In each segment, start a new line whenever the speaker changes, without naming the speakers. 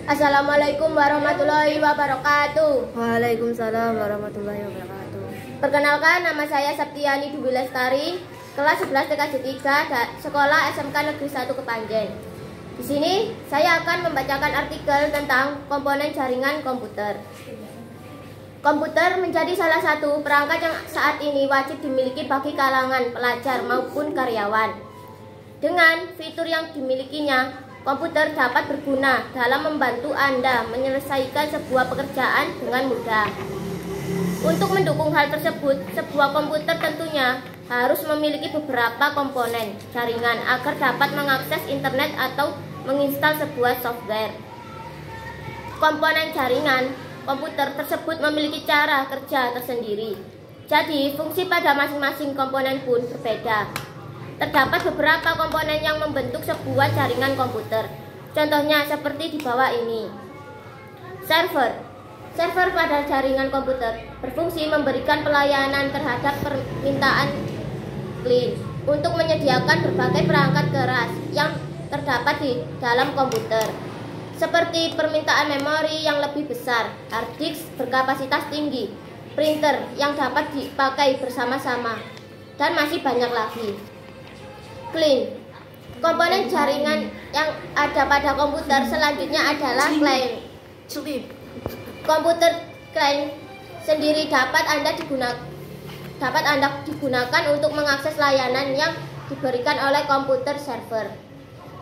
Assalamualaikum warahmatullahi wabarakatuh.
Waalaikumsalam warahmatullahi wabarakatuh.
Perkenalkan, nama saya Septiani Dwi Lestari, kelas 11 TKJ 3, Sekolah SMK Negeri 1 Kepanjen. Di sini saya akan membacakan artikel tentang komponen jaringan komputer. Komputer menjadi salah satu perangkat yang saat ini wajib dimiliki bagi kalangan pelajar maupun karyawan. Dengan fitur yang dimilikinya, komputer dapat berguna dalam membantu Anda menyelesaikan sebuah pekerjaan dengan mudah. Untuk mendukung hal tersebut, sebuah komputer tentunya harus memiliki beberapa komponen jaringan agar dapat mengakses internet atau menginstal sebuah software. Komponen jaringan komputer tersebut memiliki cara kerja tersendiri. Jadi, fungsi pada masing-masing komponen pun berbeda. Terdapat beberapa komponen yang membentuk sebuah jaringan komputer. Contohnya seperti di bawah ini. Server. Server pada jaringan komputer berfungsi memberikan pelayanan terhadap permintaan klien untuk menyediakan berbagai perangkat keras yang terdapat di dalam komputer, seperti permintaan memori yang lebih besar, hard disk berkapasitas tinggi, printer yang dapat dipakai bersama-sama, dan masih banyak lagi. Client. Komponen jaringan yang ada pada komputer selanjutnya adalah client. Komputer client sendiri dapat Anda digunakan untuk mengakses layanan yang diberikan oleh komputer server.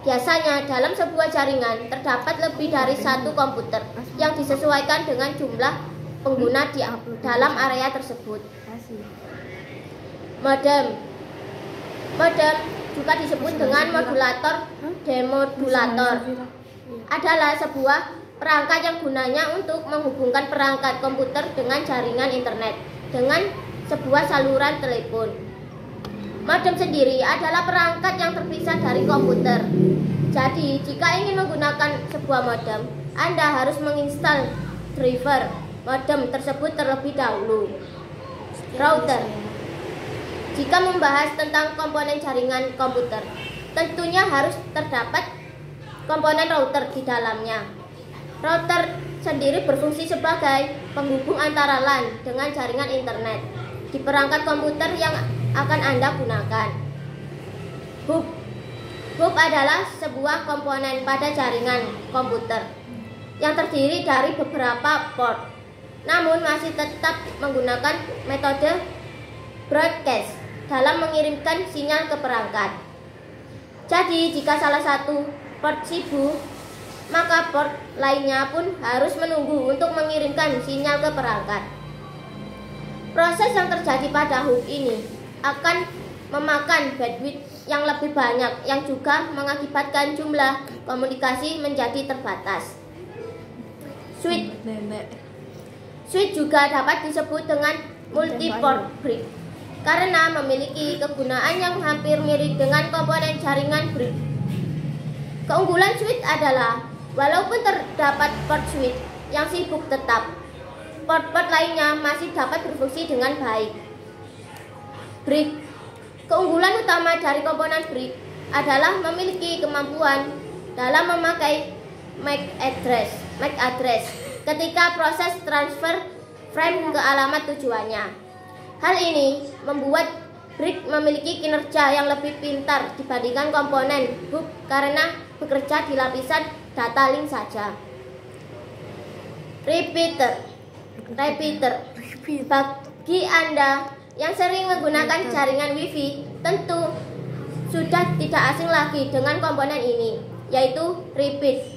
Biasanya dalam sebuah jaringan terdapat lebih dari satu komputer yang disesuaikan dengan jumlah pengguna di dalam area tersebut. Modem. Modem juga disebut dengan modulator demodulator, adalah sebuah perangkat yang gunanya untuk menghubungkan perangkat komputer dengan jaringan internet dengan sebuah saluran telepon. Modem sendiri adalah perangkat yang terpisah dari komputer. Jadi, jika ingin menggunakan sebuah modem, Anda harus menginstal driver modem tersebut terlebih dahulu. Router. Jika membahas tentang komponen jaringan komputer, tentunya harus terdapat komponen router di dalamnya. Router sendiri berfungsi sebagai penghubung antara LAN dengan jaringan internet di perangkat komputer yang akan Anda gunakan. Hub. Hub adalah sebuah komponen pada jaringan komputer yang terdiri dari beberapa port, namun masih tetap menggunakan metode broadcast dalam mengirimkan sinyal ke perangkat. Jadi, jika salah satu port sibuk, maka port lainnya pun harus menunggu untuk mengirimkan sinyal ke perangkat. Proses yang terjadi pada hub ini akan memakan bandwidth yang lebih banyak, yang juga mengakibatkan jumlah komunikasi menjadi terbatas. Switch. Switch juga dapat disebut dengan multi-port brick karena memiliki kegunaan yang hampir mirip dengan komponen jaringan brick. Keunggulan switch adalah walaupun terdapat port switch yang sibuk tetap, port-port lainnya masih dapat berfungsi dengan baik. Brick. Keunggulan utama dari komponen brick adalah memiliki kemampuan dalam memakai MAC address ketika proses transfer frame ke alamat tujuannya. Hal ini membuat brick memiliki kinerja yang lebih pintar dibandingkan komponen hub karena bekerja di lapisan data link saja. Repeater. Bagi Anda yang sering menggunakan jaringan Wi-Fi, tentu sudah tidak asing lagi dengan komponen ini, yaitu repeater.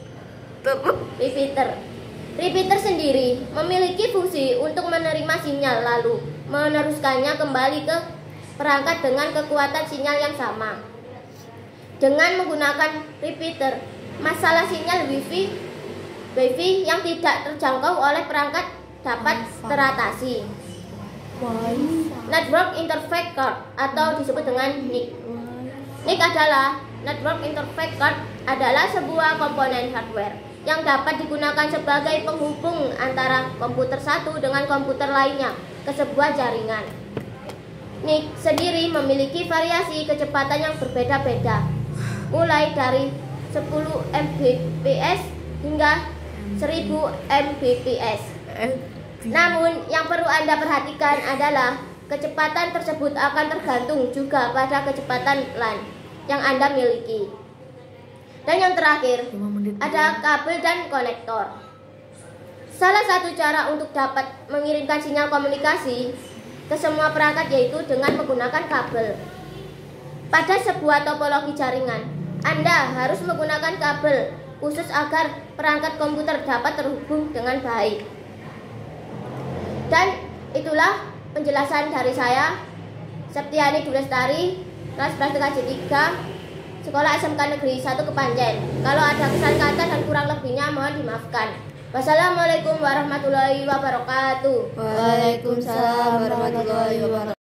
Repeater sendiri memiliki fungsi untuk menerima sinyal lalu meneruskannya kembali ke perangkat dengan kekuatan sinyal yang sama. Dengan menggunakan repeater, masalah sinyal Wi-Fi yang tidak terjangkau oleh perangkat dapat teratasi. Network Interface Card atau disebut dengan NIC. NIC adalah Network Interface Card adalah sebuah komponen hardware yang dapat digunakan sebagai penghubung antara komputer satu dengan komputer lainnya ke sebuah jaringan. NIC sendiri memiliki variasi kecepatan yang berbeda-beda, mulai dari 10 Mbps hingga 1000 Mbps. Namun yang perlu Anda perhatikan adalah kecepatan tersebut akan tergantung juga pada kecepatan LAN yang Anda miliki. Dan yang terakhir, ada kabel dan konektor. Salah satu cara untuk dapat mengirimkan sinyal komunikasi ke semua perangkat yaitu dengan menggunakan kabel. Pada sebuah topologi jaringan, Anda harus menggunakan kabel khusus agar perangkat komputer dapat terhubung dengan baik. Dan itulah penjelasan dari saya, Septiani Dulestari, kelas 11 TKJ 3, Sekolah SMK Negeri 1 Kepanjen. Kalau ada kesalahan kata dan kurang lebihnya mohon dimaafkan. Wassalamualaikum warahmatullahi wabarakatuh.
Waalaikumsalam warahmatullahi wabarakatuh.